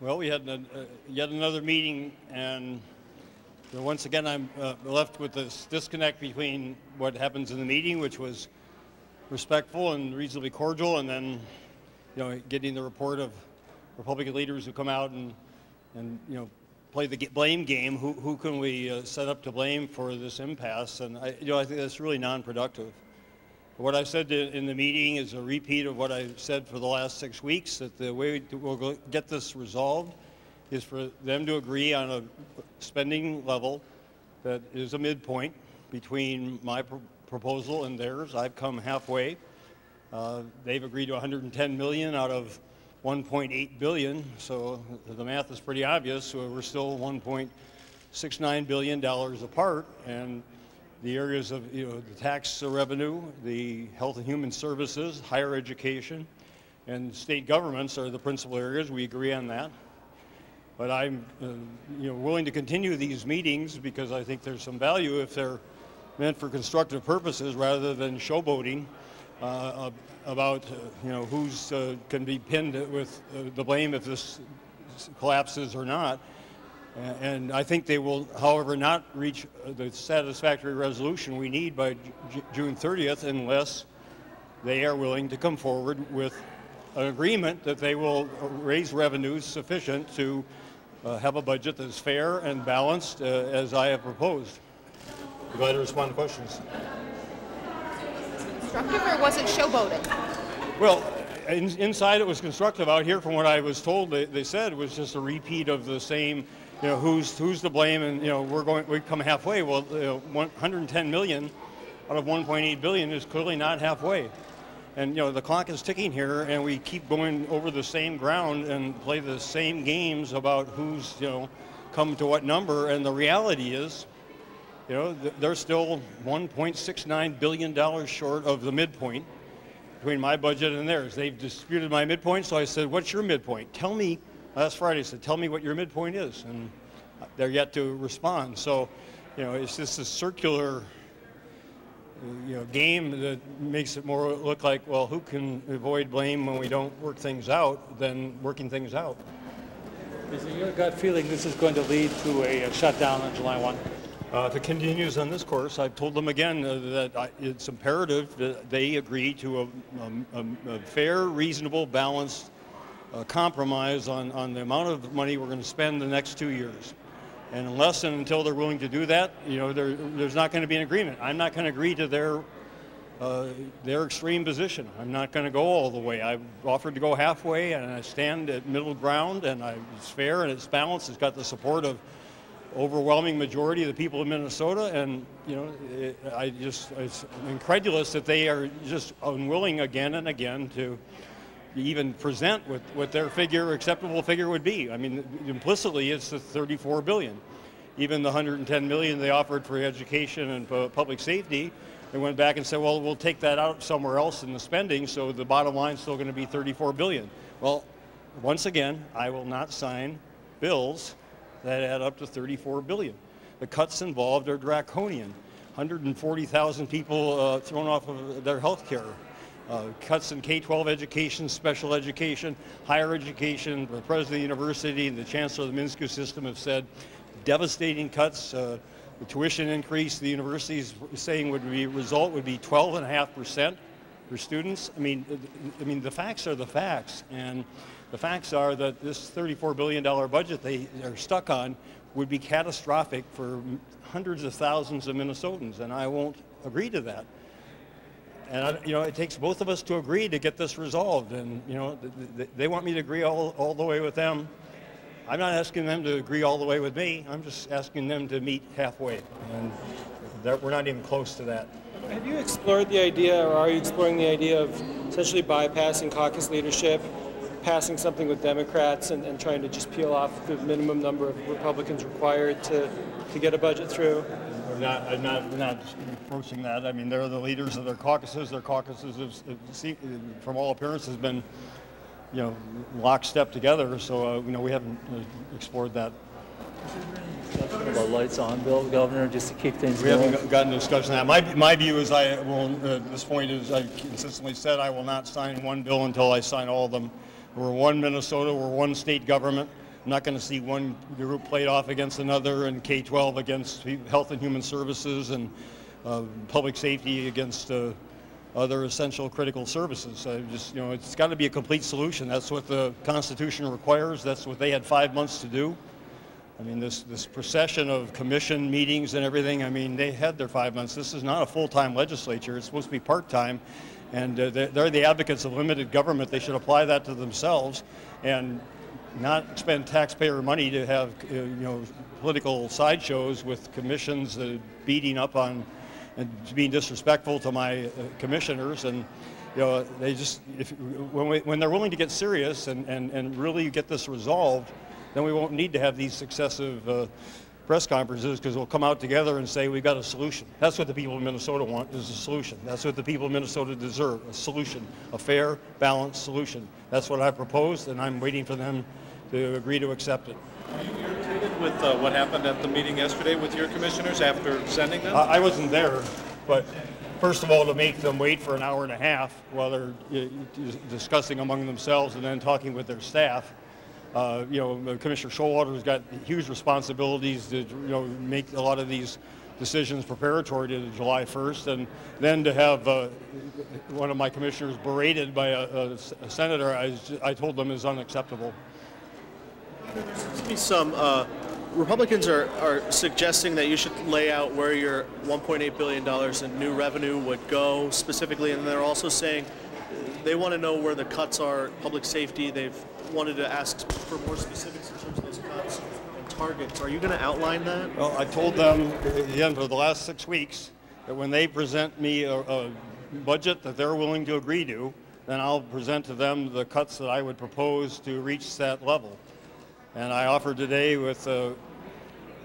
Well, we had yet another meeting, and once again I'm left with this disconnect between what happens in the meeting, which was respectful and reasonably cordial, and then getting the report of Republican leaders who come out and play the blame game. Who can we set up to blame for this impasse? And I think that's really non-productive. What I said in the meeting is a repeat of what I said for the last 6 weeks, that the way we'll get this resolved is for them to agree on a spending level that is a midpoint between my proposal and theirs. I've come halfway. They've agreed to $110 million out of $1.8 billion, so the math is pretty obvious. So we're still $1.69 billion apart, and the areas of the tax revenue, the health and human services, higher education, and state governments are the principal areas. We agree on that. But I'm willing to continue these meetings because I think there's some value if they're meant for constructive purposes rather than showboating about who's can be pinned with the blame if this collapses or not. And I think they will, however, not reach the satisfactory resolution we need by June 30th unless they are willing to come forward with an agreement that they will raise revenues sufficient to have a budget that's fair and balanced as I have proposed. I'm glad to respond to questions. Constructive, or was it showboating? Well, inside it was constructive. Out here, from what I was told, they said it was just a repeat of the same. Who's to blame, and we come halfway. Well, 110 million out of 1.8 billion is clearly not halfway, and the clock is ticking here, and we keep going over the same ground and play the same games about who's come to what number. And the reality is, they're still $1.69 billion short of the midpoint between my budget and theirs. They've disputed my midpoint, so I said, "What's your midpoint? Tell me." Last Friday I said, "Tell me what your midpoint is," and they're yet to respond. So, it's just a circular, game that makes it more look like, well, who can avoid blame when we don't work things out than working things out. Is it your gut feeling this is going to lead to a shutdown on July 1? If it continues on this course, I've told them again that it's imperative that they agree to a fair, reasonable, balanced compromise on the amount of money we're going to spend the next 2 years. And unless and until they're willing to do that, there's not going to be an agreement. I'm not going to agree to their extreme position. I'm not going to go all the way. I've offered to go halfway, and I stand at middle ground, and it's fair and it's balanced. It's got the support of overwhelming majority of the people of Minnesota, and it's incredulous that they are just unwilling again and again to even present what their acceptable figure would be. I mean, implicitly it's the $34 billion. Even the $110 million they offered for education and public safety, they went back and said, well, we'll take that out somewhere else in the spending, so the bottom line is still going to be $34 billion. Well, once again, I will not sign bills that add up to $34 billion. The cuts involved are draconian. 140,000 people thrown off of their health care. Cuts in K-12 education, special education, higher education. The president of the university and the chancellor of the MN system have said devastating cuts. The tuition increase the university is saying would be 12.5% for students. I mean, the facts are the facts, and the facts are that this $34 billion budget they are stuck on would be catastrophic for hundreds of thousands of Minnesotans, and I won't agree to that. And it takes both of us to agree to get this resolved. And they want me to agree all the way with them. I'm not asking them to agree all the way with me. I'm just asking them to meet halfway, and we're not even close to that. Have you explored the idea, or are you exploring the idea of essentially bypassing caucus leadership, passing something with Democrats, and trying to just peel off the minimum number of Republicans required to get a budget through? I'm not approaching that. I mean, they're the leaders of their caucuses. Their caucuses have, from all appearances, have been, lockstep together. So, we haven't explored that. About lights on bill, Governor, just to keep things going. We haven't gotten a discussion on that. My view is at this point is I consistently said I will not sign one bill until I sign all of them. We're one Minnesota. We're one state government. I'm not going to see one group played off against another, and K-12 against Health and Human Services, and public safety against other essential critical services. It's got to be a complete solution. That's what the Constitution requires. That's what they had 5 months to do. I mean, this procession of commission meetings and everything, I mean, they had their 5 months. This is not a full-time legislature. It's supposed to be part-time, and they're the advocates of limited government. They should apply that to themselves and not spend taxpayer money to have, political sideshows with commissions beating up on and being disrespectful to my commissioners. And they just, when they're willing to get serious and really get this resolved, then we won't need to have these successive press conferences, because we'll come out together and say we've got a solution. That's what the people of Minnesota want, is a solution. That's what the people of Minnesota deserve, a solution, a fair, balanced solution. That's what I proposed, and I'm waiting for them to agree to accept it. Are you irritated with what happened at the meeting yesterday with your commissioners after sending them? I wasn't there, but first of all, to make them wait for an hour and a half while they're discussing among themselves and then talking with their staff. Commissioner Showalter's got huge responsibilities to make a lot of these decisions preparatory to July 1st, and then to have one of my commissioners berated by a senator, I told them is unacceptable. There seems to be some Republicans are suggesting that you should lay out where your $1.8 billion in new revenue would go specifically, and they're also saying they want to know where the cuts are, public safety. They've wanted to ask for more specifics in terms of those cuts and targets. Are you going to outline that? Well, I told them, again, for the last 6 weeks, that when they present me a budget that they're willing to agree to, then I'll present to them the cuts that I would propose to reach that level. And I offered today with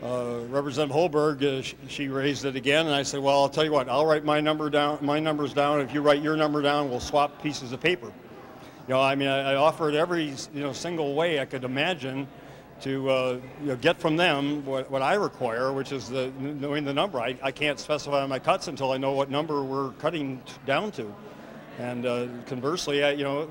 Representative Holberg, she raised it again, and I said, well, I'll tell you what, I'll write my numbers down. If you write your number down, we'll swap pieces of paper. I offered every single way I could imagine to get from them what I require, which is knowing the number. I can't specify my cuts until I know what number we're cutting down to. And conversely,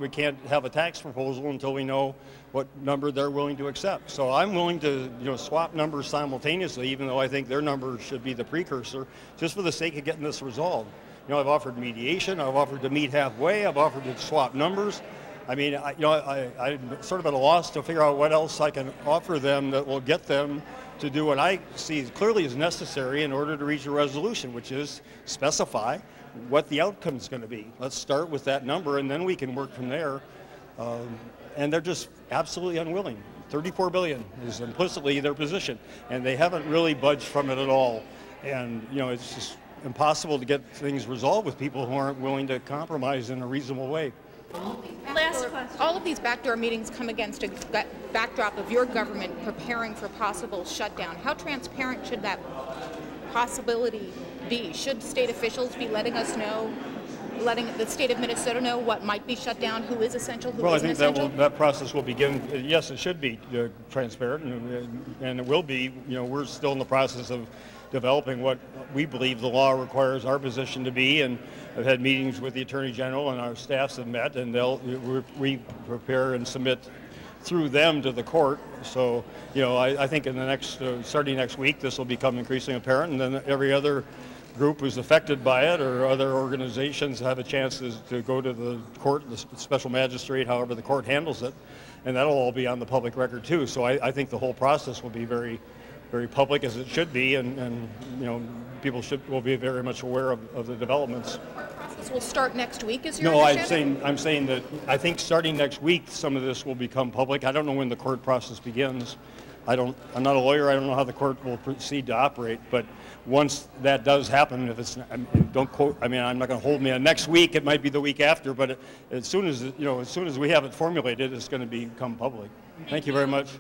we can't have a tax proposal until we know what number they're willing to accept. So I'm willing to swap numbers simultaneously, even though I think their number should be the precursor, just for the sake of getting this resolved. I've offered mediation. I've offered to meet halfway. I've offered to swap numbers. I mean, I'm sort of at a loss to figure out what else I can offer them that will get them to do what I see clearly is necessary in order to reach a resolution, which is specify what the outcome is going to be. Let's start with that number, and then we can work from there. And they're just absolutely unwilling. $34 billion is implicitly their position, and they haven't really budged from it at all. And it's just impossible to get things resolved with people who aren't willing to compromise in a reasonable way. All of these backdoor meetings come against a backdrop of your government preparing for possible shutdown. How transparent should that possibility be? Should state officials be letting us know, letting the state of Minnesota know what might be shut down, who is essential, who isn't essential? Well, I think that process will begin. Yes, it should be transparent, and it will be. We're still in the process of developing what we believe the law requires our position to be, and I've had meetings with the Attorney General, and our staffs have met, and we prepare and submit through them to the court. So, I think in the next, starting next week, this will become increasingly apparent, and then every other group who's affected by it or other organizations have a chance to go to the court, the special magistrate, however the court handles it, and that'll all be on the public record too. So I think the whole process will be very, very public, as it should be, and people will be very much aware of the developments. The court process will start next week, is your No, understanding? I'm saying that I think starting next week some of this will become public. I don't know when the court process begins. I'm not a lawyer. I don't know how the court will proceed to operate, but once that does happen, if it's, don't quote, I'm not going to hold me on next week. It might be the week after, but as soon as we have it formulated, it's going to become public. Thank you very much.